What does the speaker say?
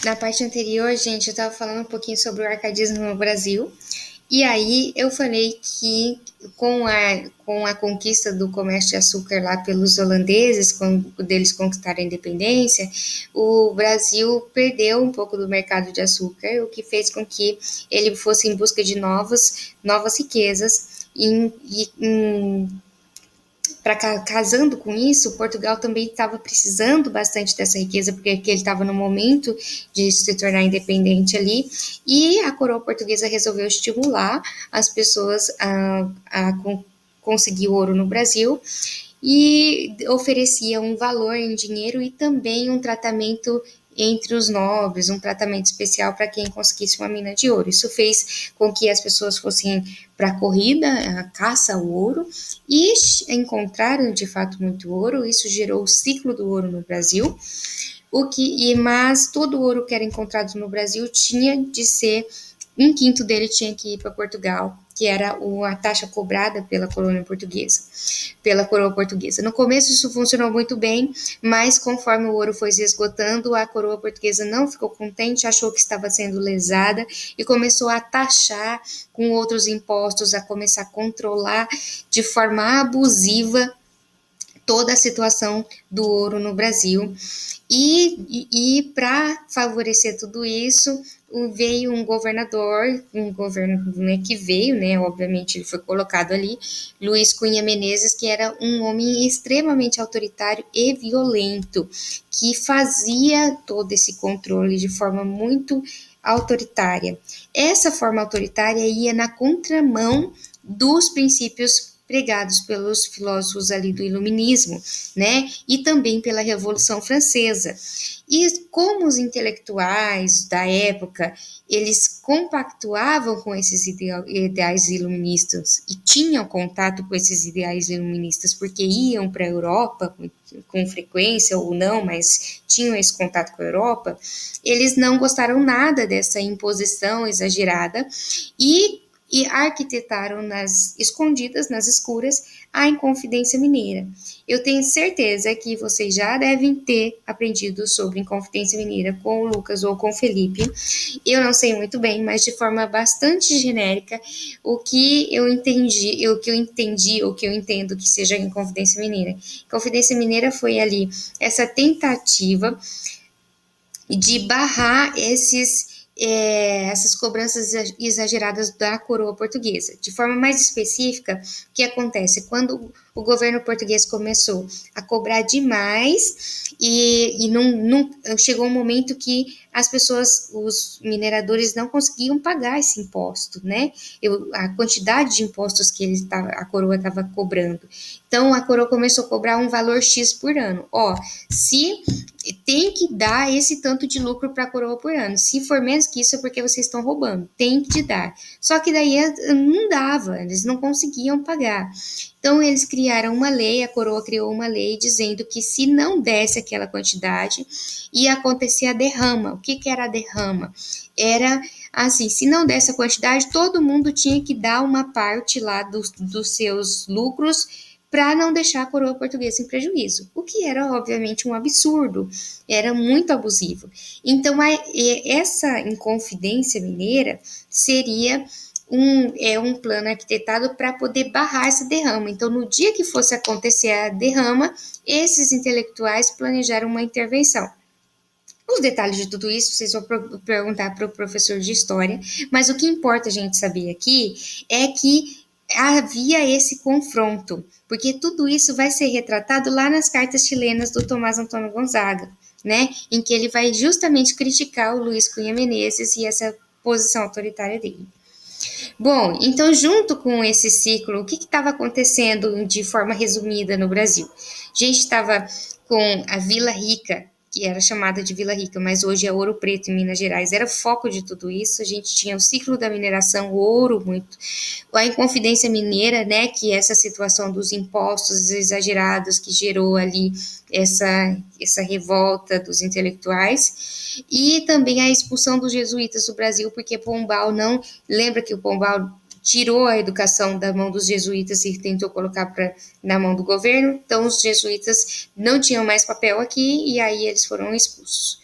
Na parte anterior, gente, eu estava falando um pouquinho sobre o arcadismo no Brasil. E aí eu falei que com a conquista do comércio de açúcar lá pelos holandeses, quando eles conquistaram a independência, o Brasil perdeu um pouco do mercado de açúcar, o que fez com que ele fosse em busca de novas riquezas. Para casando com isso, Portugal também estava precisando bastante dessa riqueza, porque ele estava no momento de se tornar independente ali, e a coroa portuguesa resolveu estimular as pessoas a conseguir ouro no Brasil, e oferecia um valor em dinheiro e também um tratamento entre os nobres, um tratamento especial para quem conseguisse uma mina de ouro. Isso fez com que as pessoas fossem para a corrida, a caça ao ouro, e encontraram de fato muito ouro. Isso gerou o ciclo do ouro no Brasil. Mas todo o ouro que era encontrado no Brasil tinha de ser, um quinto dele tinha que ir para Portugal, que era a taxa cobrada pela colônia portuguesa, pela coroa portuguesa. No começo isso funcionou muito bem, mas conforme o ouro foi se esgotando, a coroa portuguesa não ficou contente, achou que estava sendo lesada e começou a taxar com outros impostos, a começar a controlar de forma abusiva toda a situação do ouro no Brasil. E para favorecer tudo isso, veio um governo, né, que veio, né, obviamente ele foi colocado ali, Luiz Cunha Menezes, que era um homem extremamente autoritário e violento, que fazia todo esse controle de forma muito autoritária. Essa forma autoritária ia na contramão dos princípios pregados pelos filósofos ali do Iluminismo, né? E também pela Revolução Francesa. E como os intelectuais da época, eles compactuavam com esses ideais iluministas e tinham contato com esses ideais iluministas porque iam para a Europa com frequência ou não, mas tinham esse contato com a Europa, eles não gostaram nada dessa imposição exagerada e arquitetaram nas escondidas, nas escuras, a Inconfidência Mineira. Eu tenho certeza que vocês já devem ter aprendido sobre Inconfidência Mineira com o Lucas ou com o Felipe. Eu não sei muito bem, mas de forma bastante genérica, o que eu entendi, o que eu entendo que seja Inconfidência Mineira. Inconfidência Mineira foi ali essa tentativa de barrar essas cobranças exageradas da coroa portuguesa. De forma mais específica, o que acontece? Quando o governo português começou a cobrar demais e não chegou um momento que as pessoas, os mineradores, não conseguiam pagar esse imposto, né? A quantidade de impostos que a coroa estava cobrando. Então, a coroa começou a cobrar um valor X por ano. Se tem que dar esse tanto de lucro para a coroa por ano. Se for menos que isso, é porque vocês estão roubando. Tem que te dar. Só que daí não dava, eles não conseguiam pagar. Então, eles criaram uma lei, a coroa criou uma lei dizendo que se não desse aquela quantidade, ia acontecer a derrama. O que era a derrama? Era assim, se não desse a quantidade, todo mundo tinha que dar uma parte lá dos seus lucros para não deixar a coroa portuguesa em prejuízo, o que era obviamente um absurdo, era muito abusivo. Então, essa Inconfidência Mineira seria um plano arquitetado para poder barrar essa derrama. Então, no dia que fosse acontecer a derrama, esses intelectuais planejaram uma intervenção. Os detalhes de tudo isso vocês vão perguntar para o professor de história, mas o que importa a gente saber aqui é que havia esse confronto, porque tudo isso vai ser retratado lá nas cartas chilenas do Tomás Antônio Gonzaga, né? Em que ele vai justamente criticar o Luiz Cunha Menezes e essa posição autoritária dele. Bom, então, junto com esse ciclo, o que estava acontecendo de forma resumida no Brasil? A gente estava com a Vila Rica, que era chamada de Vila Rica, mas hoje é Ouro Preto em Minas Gerais, era o foco de tudo isso. A gente tinha o ciclo da mineração, o ouro muito, a Inconfidência Mineira, né, que é essa situação dos impostos exagerados que gerou ali essa revolta dos intelectuais, e também a expulsão dos jesuítas do Brasil, porque Pombal não, lembra que o Pombal tirou a educação da mão dos jesuítas e tentou colocar na mão do governo, então os jesuítas não tinham mais papel aqui e aí eles foram expulsos.